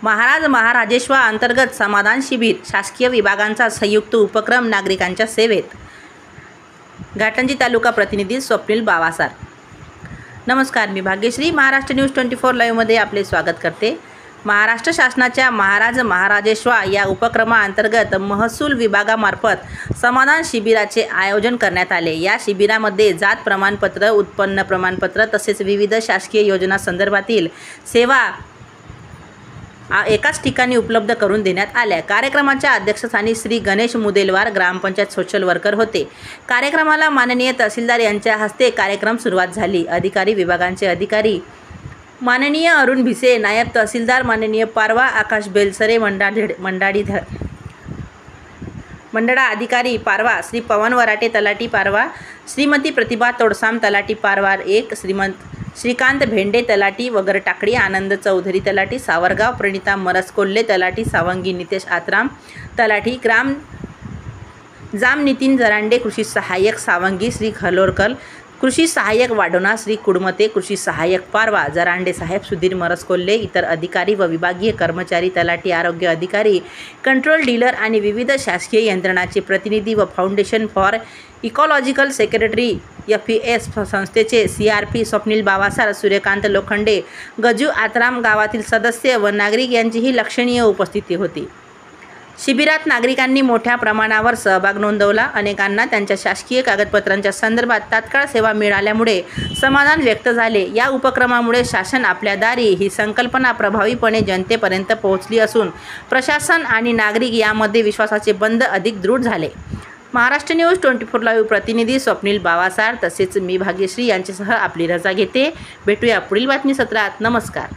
महाराज महाराजेश्वर अंतर्गत समाधान शिबिर शासकीय विभागांचा संयुक्त उपक्रम नागरिकांच्या सेवेत। घाटंजी तालुका प्रतिनिधी स्वप्नील बावासार। नमस्कार, मी भाग्यश्री महाराष्ट्र न्यूज 24 लाईव्हमध्ये आपले स्वागत करते। महाराष्ट्र शासनाच्या महाराज महाराजेश्वर या उपक्रमाअंतर्गत महसूल विभागामार्फत समाधान शिबिराचे आयोजन करण्यात आले। या शिबिरामध्ये जात प्रमाणपत्र, उत्पन्न प्रमाणपत्र तसेच विविध शासकीय योजना संदर्भातील सेवा एकाच ठिकाणी उपलब्ध करून देण्यात आल्या। कार्यक्रमाच्या अध्यक्षस्थानी श्री गणेश मुदेलवार ग्रामपंचायत सोशल वर्कर होते। कार्यक्रमाला माननीय तहसीलदार यांच्या हस्ते कार्यक्रम सुरुवात झाली। अधिकारी विभागांचे अधिकारी माननीय अरुण भिसे, नायब तहसीलदार माननीय पारवा आकाश बेलसरे, मंडळा अधिकारी पारवा श्री पवन वराटे तलाठी पारवा, श्रीमती प्रतिभा तोडसाम तलाठी पारवा 1, श्रीकांत भेंडे तलाठी वगर टाकडी, आनंद चौधरी तलाठी सावरगाव, प्रणिता मरस कोल्हे तलाठी सावंगी, नितेश आत्राम तलाठी ग्राम जाम, नितीन जरांडे कृषी सहाय्यक सावंगी, श्री खलोरकर कृषी सहाय्यक वाढोणा, श्री कुडमते कृषी सहाय्यक पारवा, जरांडे साहेब, सुधीर मरस कोल्हे, इतर अधिकारी व विभागीय कर्मचारी, तलाठी आरोग्य अधिकारी, कंट्रोल डीलर आणि विविध शासकीय यंत्रणाचे प्रतिनिधी व foundation for ecological secretary FES संस्थेचे CRP स्वप्नील बावासार, सूर्यकांत लोखंडे, गजू आत्राम गावातील सदस्य व नागरिक यांचीही लक्षणीय उपस्थिती होती। शिबिरात नागरिकांनी मोठ्या प्रमाणावर सहभाग नोंदवला। अनेकांना त्यांच्या शासकीय कागदपत्रांच्या संदर्भात तात्काळ सेवा मिळाल्यामुळे समाधान व्यक्त झाले। या उपक्रमामुळे शासन आपल्या दारी ही संकल्पना प्रभावीपणे जनतेपर्यंत पोहोचली असून प्रशासन आणि नागरिक यामध्ये विश्वासाचे बंध अधिक दृढ झाले। महाराष्ट्र न्यूज 24 लाईव्ह प्रतिनिधी स्वप्नील बावासार तसेच मी भाग्यश्री यांच्यासह आपली रजा घेते। भेटूया पुढील बातमी सत्रात। नमस्कार।